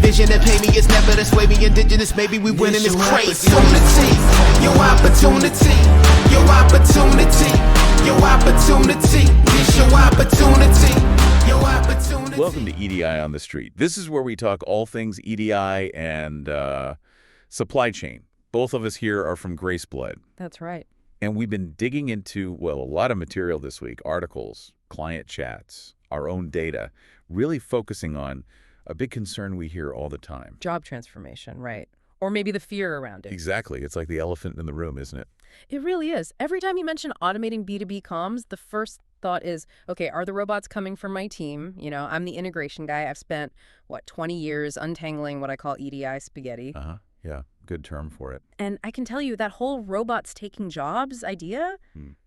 vision and pay me. It's never this way. We indigenous, maybe we winning this crazy. Opportunity, your opportunity, your opportunity, your opportunity. This your opportunity, your opportunity. Welcome to EDI on the Street. This is where we talk all things EDI and supply chain. Both of us here are from GraceBlood. That's right. And we've been digging into, well, a lot of material this week, articles, client chats, our own data, really focusing on a big concern we hear all the time. Job transformation, right. Or maybe the fear around it. Exactly. It's like the elephant in the room, isn't it? It really is. Every time you mention automating B2B comms, the first thought is, okay, are the robots coming from my team? You know, I'm the integration guy. I've spent, 20 years untangling what I call EDI spaghetti. Yeah, good term for it. And I can tell you that whole robots taking jobs idea,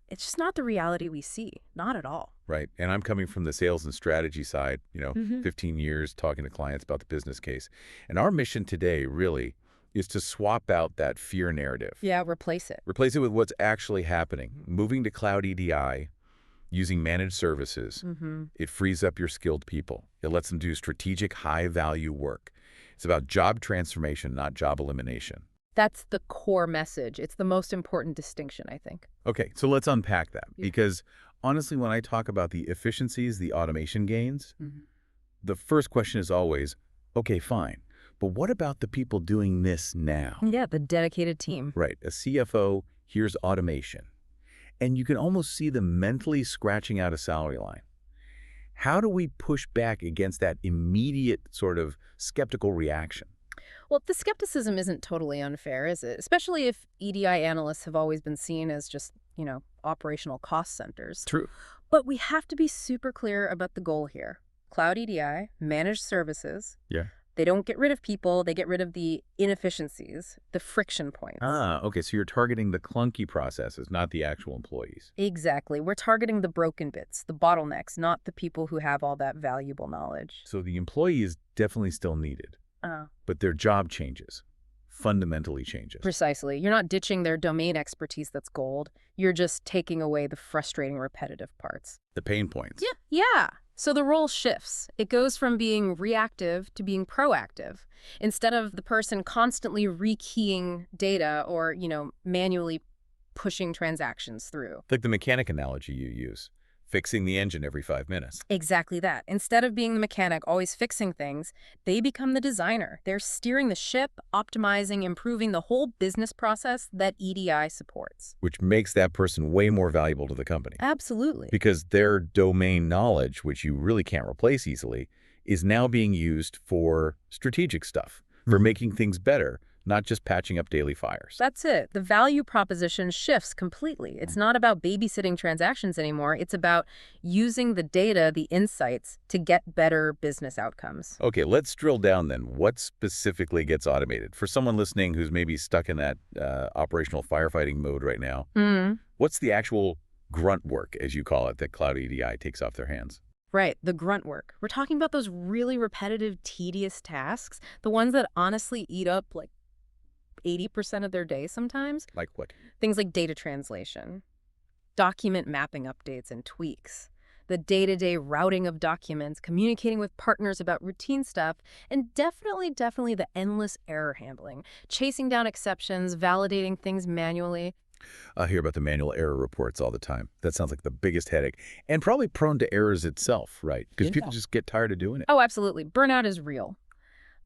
it's just not the reality we see. Not at all. Right. And I'm coming from the sales and strategy side, 15 years talking to clients about the business case. And our mission today really is to swap out that fear narrative. Yeah, replace it. Replace it with what's actually happening. Moving to cloud EDI, using managed services, it frees up your skilled people. It lets them do strategic, high-value work. It's about job transformation, not job elimination. That's the core message. It's the most important distinction, I think. Okay, so let's unpack that. Because honestly, when I talk about the efficiencies, the automation gains, the first question is always, okay, fine. But what about the people doing this now? Yeah, the dedicated team. Right. A CFO hears automation. And you can almost see them mentally scratching out a salary line. How do we push back against that immediate sort of skeptical reaction? Well, the skepticism isn't totally unfair, is it? Especially if EDI analysts have always been seen as just, operational cost centers. True. But we have to be super clear about the goal here. Cloud EDI, managed services. Yeah. They don't get rid of people, they get rid of the inefficiencies, the friction points. Okay, so you're targeting the clunky processes, not the actual employees. Exactly. We're targeting the broken bits, the bottlenecks, not the people who have all that valuable knowledge. So the employee is definitely still needed, but their job changes, fundamentally changes. Precisely. You're not ditching their domain expertise that's gold. You're just taking away the frustrating, repetitive parts. The pain points. Yeah. So the role shifts. It goes from being reactive to being proactive. Instead of the person constantly rekeying data or, manually pushing transactions through. Like the mechanic analogy you use, fixing the engine every 5 minutes. Exactly that. Instead of being the mechanic, always fixing things, they become the designer. They're steering the ship, optimizing, improving the whole business process that EDI supports. Which makes that person way more valuable to the company. Absolutely. Because their domain knowledge, which you really can't replace easily, is now being used for strategic stuff, for making things better, not just patching up daily fires. That's it. The value proposition shifts completely. It's not about babysitting transactions anymore. It's about using the data, the insights, to get better business outcomes. Okay, let's drill down then. What specifically gets automated? For someone listening who's maybe stuck in that operational firefighting mode right now, what's the actual grunt work, as you call it, that Cloud EDI takes off their hands? Right, the grunt work. We're talking about those really repetitive, tedious tasks, the ones that honestly eat up 80% of their day sometimes. Like what? Things like data translation, document mapping updates and tweaks, the day-to-day routing of documents, communicating with partners about routine stuff, and definitely the endless error handling, chasing down exceptions, validating things manually. I hear about the manual error reports all the time. That sounds like the biggest headache, and probably prone to errors itself, right? Because people just get tired of doing it. Oh, absolutely. Burnout is real.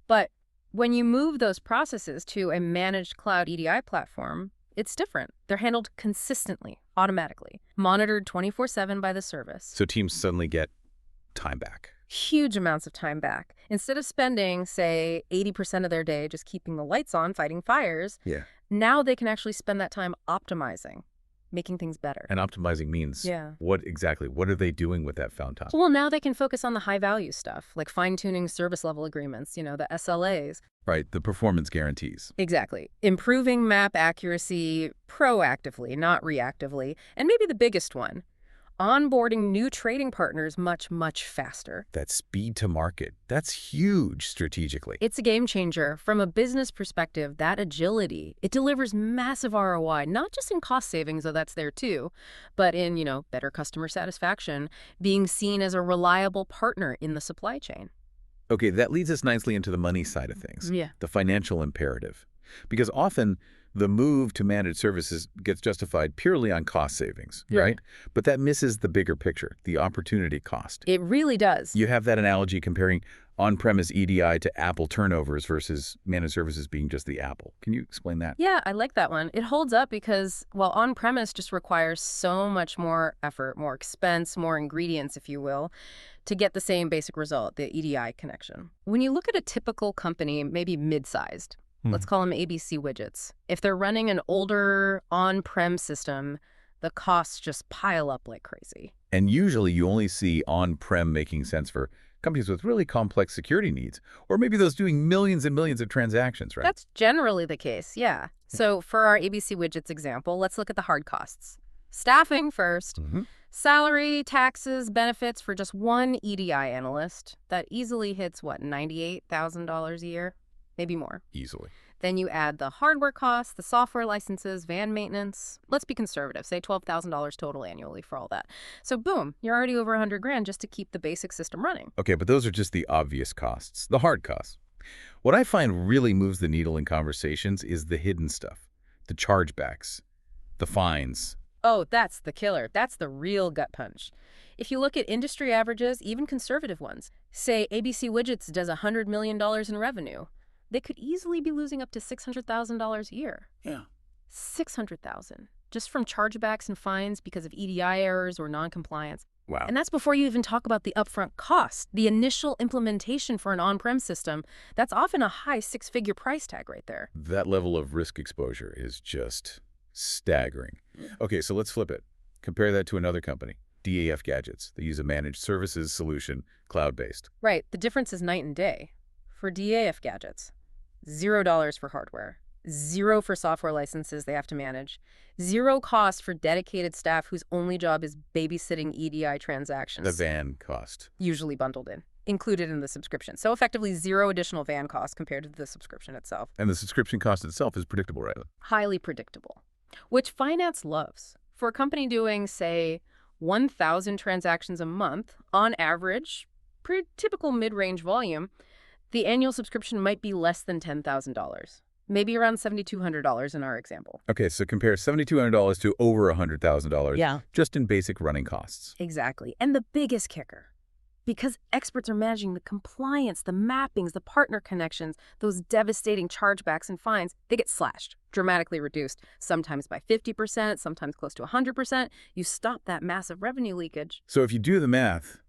But when you move those processes to a managed cloud EDI platform, it's different. They're handled consistently, automatically, monitored 24/7 by the service. So teams suddenly get time back. Huge amounts of time back. Instead of spending, say, 80% of their day just keeping the lights on, fighting fires, now they can actually spend that time optimizing, making things better. And optimizing means what exactly? What are they doing with that found time? Well, now they can focus on the high-value stuff, like fine-tuning service level agreements, the SLAs. Right, the performance guarantees. Exactly. Improving map accuracy proactively, not reactively. And maybe the biggest one, onboarding new trading partners much faster. That speed to market, that's huge strategically. It's a game changer. From a business perspective, that agility, it delivers massive ROI, not just in cost savings, though that's there too, but in, better customer satisfaction, being seen as a reliable partner in the supply chain. Okay, that leads us nicely into the money side of things, Yeah. the financial imperative. Because often the move to managed services gets justified purely on cost savings, Yeah. right? But that misses the bigger picture, the opportunity cost. It really does. You have that analogy comparing on-premise EDI to Apple turnovers versus managed services being just the Apple. Can you explain that? Yeah, I like that one. It holds up because, well, on-premise just requires so much more effort, more expense, more ingredients, if you will, to get the same basic result, the EDI connection. When you look at a typical company, maybe mid-sized, let's call them ABC widgets. If they're running an older on-prem system, the costs just pile up like crazy. And usually you only see on-prem making sense for companies with really complex security needs, or maybe those doing millions and millions of transactions, right? That's generally the case, yeah. So for our ABC widgets example, let's look at the hard costs. Staffing first. Salary, taxes, benefits for just one EDI analyst. That easily hits, what, $98,000 a year? Maybe more. Easily. Then you add the hardware costs, the software licenses, van maintenance. Let's be conservative, say $12,000 total annually for all that. So boom, you're already over $100,000 just to keep the basic system running. Okay, but those are just the obvious costs, the hard costs. What I find really moves the needle in conversations is the hidden stuff, the chargebacks, the fines. Oh, that's the killer. That's the real gut punch. If you look at industry averages, even conservative ones, say ABC Widgets does $100 million in revenue, they could easily be losing up to $600,000 a year. Yeah. $600,000 just from chargebacks and fines because of EDI errors or non-compliance. Wow. And that's before you even talk about the upfront cost, the initial implementation for an on-prem system. That's often a high six-figure price tag right there. That level of risk exposure is just staggering. Okay, so let's flip it. Compare that to another company, DAF Gadgets. They use a managed services solution, cloud-based. Right. The difference is night and day. For DAF Gadgets, $0 for hardware, $0 for software licenses they have to manage, $0 cost for dedicated staff whose only job is babysitting EDI transactions. The van cost. Usually bundled in, included in the subscription. So effectively $0 additional van cost compared to the subscription itself. And the subscription cost itself is predictable, right? Highly predictable, which finance loves. For a company doing, say, 1,000 transactions a month, on average, pretty typical mid-range volume, the annual subscription might be less than $10,000, maybe around $7,200 in our example. Okay, so compare $7,200 to over $100,000 just in basic running costs. Exactly. And the biggest kicker, because experts are managing the compliance, the mappings, the partner connections, those devastating chargebacks and fines, they get slashed, dramatically reduced, sometimes by 50%, sometimes close to 100%. You stop that massive revenue leakage. So if you do the math,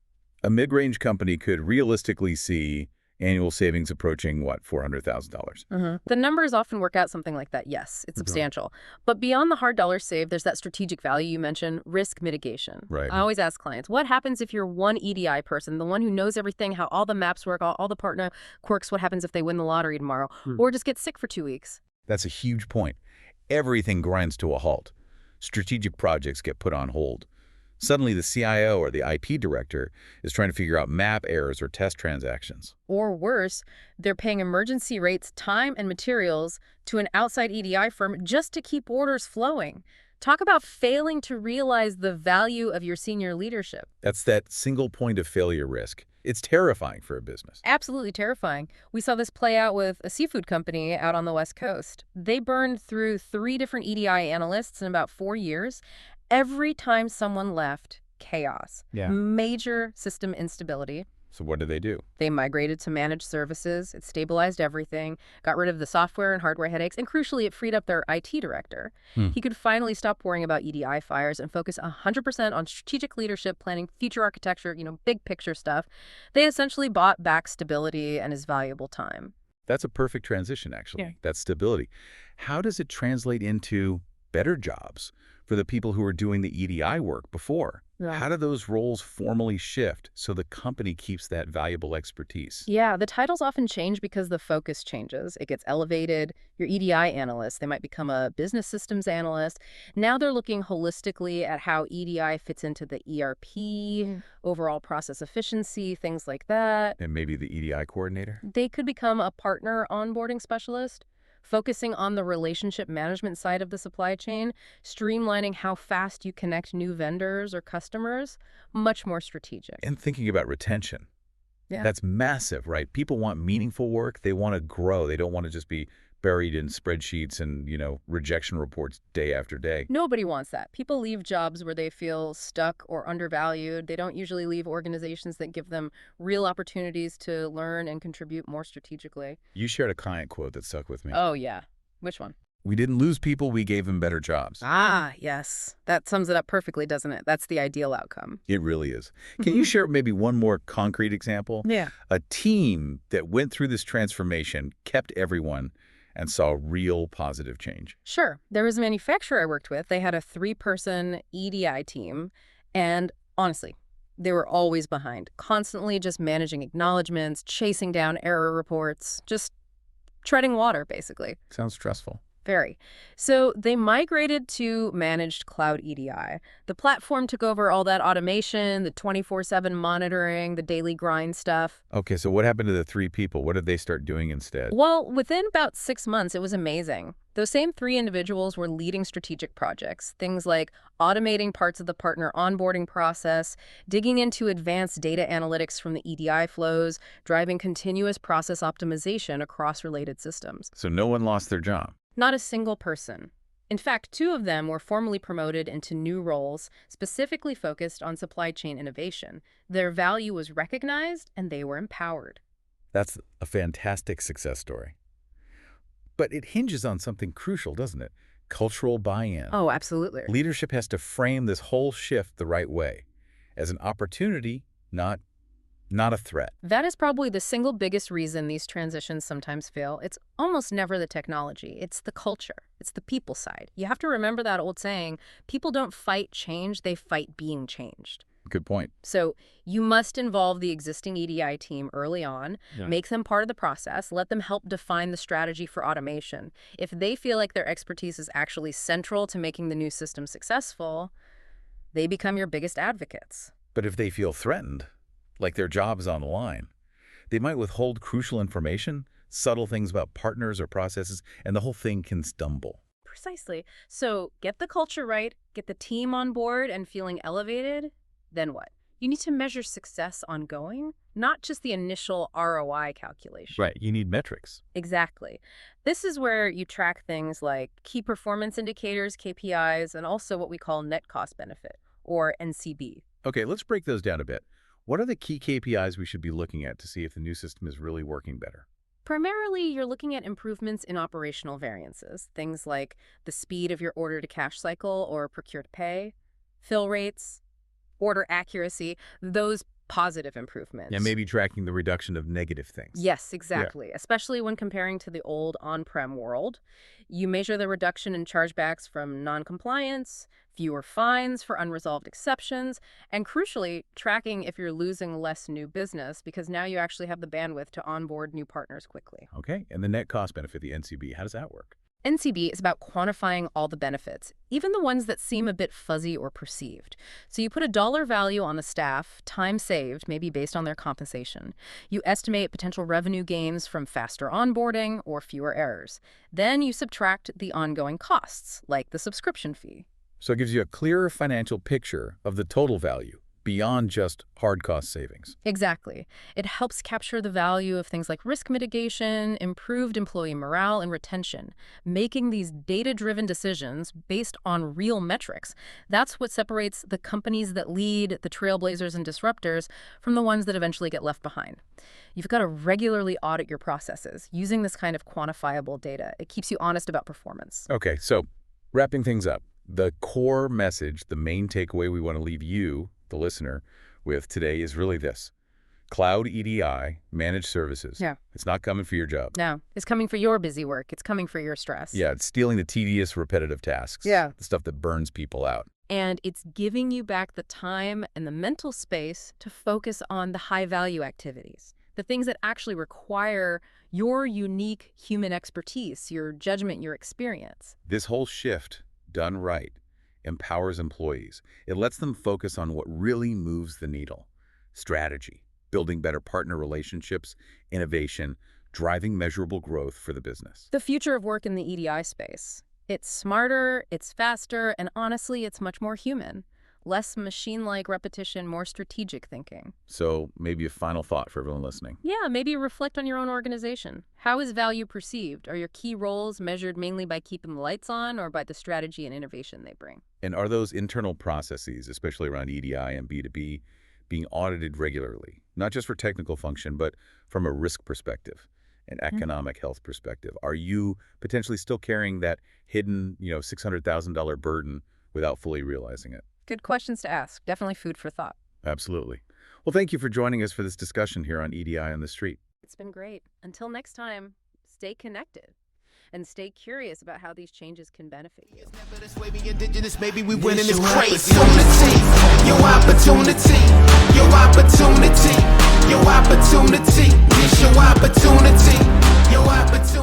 a mid-range company could realistically see annual savings approaching, what, $400,000? The numbers often work out something like that, yes. It's substantial. But beyond the hard dollar save, there's that strategic value you mentioned, risk mitigation. Right. I always ask clients, what happens if you're one EDI person, the one who knows everything, how all the maps work, all the partner quirks, what happens if they win the lottery tomorrow, or just get sick for 2 weeks? That's a huge point. Everything grinds to a halt. Strategic projects get put on hold. Suddenly, the CIO or the IT director is trying to figure out map errors or test transactions. Or worse, they're paying emergency rates, time, and materials to an outside EDI firm just to keep orders flowing. Talk about failing to realize the value of your senior leadership. That's that single point of failure risk. It's terrifying for a business. Absolutely terrifying. We saw this play out with a seafood company out on the West Coast. They burned through 3 different EDI analysts in about 4 years. Every time someone left, chaos. Yeah. Major system instability. So what did they do? They migrated to managed services. It stabilized everything, got rid of the software and hardware headaches, and crucially, it freed up their IT director. He could finally stop worrying about EDI fires and focus 100% on strategic leadership, planning future architecture, big picture stuff. They essentially bought back stability and his valuable time. That's a perfect transition, actually. Yeah. That stability. How does it translate into better jobs for the people who were doing the EDI work before? Yeah. How do those roles formally shift so the company keeps that valuable expertise? Yeah, the titles often change because the focus changes. It gets elevated. Your EDI analyst, they might become a business systems analyst. Now they're looking holistically at how EDI fits into the ERP, overall process efficiency, things like that. And maybe the EDI coordinator? They could become a partner onboarding specialist, focusing on the relationship management side of the supply chain, streamlining how fast you connect new vendors or customers, much more strategic. And thinking about retention. Yeah. That's massive, right? People want meaningful work. They want to grow. They don't want to just be buried in spreadsheets and, rejection reports day after day. Nobody wants that. People leave jobs where they feel stuck or undervalued. They don't usually leave organizations that give them real opportunities to learn and contribute more strategically. You shared a client quote that stuck with me. Oh, yeah. Which one? We didn't lose people. We gave them better jobs. Ah, yes. That sums it up perfectly, doesn't it? That's the ideal outcome. It really is. Can you share maybe one more concrete example? Yeah. A team that went through this transformation, kept everyone, and saw real positive change. Sure. There was a manufacturer I worked with. They had a 3-person EDI team. And honestly, they were always behind, constantly just managing acknowledgments, chasing down error reports, just treading water, basically. Sounds stressful. Very. So they migrated to managed cloud EDI. The platform took over all that automation, the 24/7 monitoring, the daily grind stuff. Okay, so what happened to the 3 people? What did they start doing instead? Well, within about 6 months, it was amazing. Those same 3 individuals were leading strategic projects, things like automating parts of the partner onboarding process, digging into advanced data analytics from the EDI flows, driving continuous process optimization across related systems. So no one lost their job. Not a single person. In fact, 2 of them were formally promoted into new roles, specifically focused on supply chain innovation. Their value was recognized, and they were empowered. That's a fantastic success story. But it hinges on something crucial, doesn't it? Cultural buy-in. Oh, absolutely. Leadership has to frame this whole shift the right way, as an opportunity, not a threat. That is probably the single biggest reason these transitions sometimes fail. It's almost never the technology. It's the culture. It's the people side. You have to remember that old saying, people don't fight change, they fight being changed. Good point. So you must involve the existing EDI team early on, make them part of the process, let them help define the strategy for automation. If they feel like their expertise is actually central to making the new system successful, they become your biggest advocates. But if they feel threatened, like their job is on the line, they might withhold crucial information, subtle things about partners or processes, and the whole thing can stumble. Precisely. So get the culture right, get the team on board and feeling elevated, then what? You need to measure success ongoing, not just the initial ROI calculation. Right, you need metrics. Exactly. This is where you track things like key performance indicators, KPIs, and also what we call net cost benefit, or NCB. Okay, let's break those down a bit. What are the key KPIs we should be looking at to see if the new system is really working better? Primarily, you're looking at improvements in operational variances, things like the speed of your order-to-cash cycle or procure-to-pay, fill rates, order accuracy, those positive improvements. Yeah, maybe tracking the reduction of negative things. Yes, exactly. Especially when comparing to the old on-prem world. You measure the reduction in chargebacks from non-compliance, fewer fines for unresolved exceptions, and crucially, tracking if you're losing less new business because now you actually have the bandwidth to onboard new partners quickly. Okay, and the net cost benefit, the NCB, how does that work? NCB is about quantifying all the benefits, even the ones that seem a bit fuzzy or perceived. So you put a dollar value on the staff, time saved, maybe based on their compensation. You estimate potential revenue gains from faster onboarding or fewer errors. Then you subtract the ongoing costs, like the subscription fee. So it gives you a clearer financial picture of the total value, beyond just hard cost savings. Exactly. It helps capture the value of things like risk mitigation, improved employee morale and retention, making these data-driven decisions based on real metrics. That's what separates the companies that lead, the trailblazers and disruptors, from the ones that eventually get left behind. You've got to regularly audit your processes using this kind of quantifiable data. It keeps you honest about performance. Okay, so wrapping things up, the core message, the main takeaway we want to leave you, the listener, with today is really this. Cloud EDI, managed services. Yeah. It's not coming for your job. No, it's coming for your busy work. It's coming for your stress. Yeah, it's stealing the tedious, repetitive tasks. Yeah. The stuff that burns people out. And it's giving you back the time and the mental space to focus on the high-value activities, the things that actually require your unique human expertise, your judgment, your experience. This whole shift, done right, empowers employees. It lets them focus on what really moves the needle. Strategy, building better partner relationships, innovation, driving measurable growth for the business. The future of work in the EDI space. It's smarter, it's faster, and honestly, it's much more human. Less machine-like repetition, more strategic thinking. So maybe a final thought for everyone listening. Yeah, maybe reflect on your own organization. How is value perceived? Are your key roles measured mainly by keeping the lights on or by the strategy and innovation they bring? And are those internal processes, especially around EDI and B2B, being audited regularly? Not just for technical function, but from a risk perspective, an economic health perspective. Are you potentially still carrying that hidden, $600,000 burden without fully realizing it? Good questions to ask. Definitely food for thought. Absolutely. Well, thank you for joining us for this discussion here on EDI on the Street. It's been great. Until next time, stay connected and stay curious about how these changes can benefit you. Never this way, we indigenous, maybe we winning this crazy. Your opportunity, your opportunity, your opportunity, your opportunity, this your opportunity, your opportunity.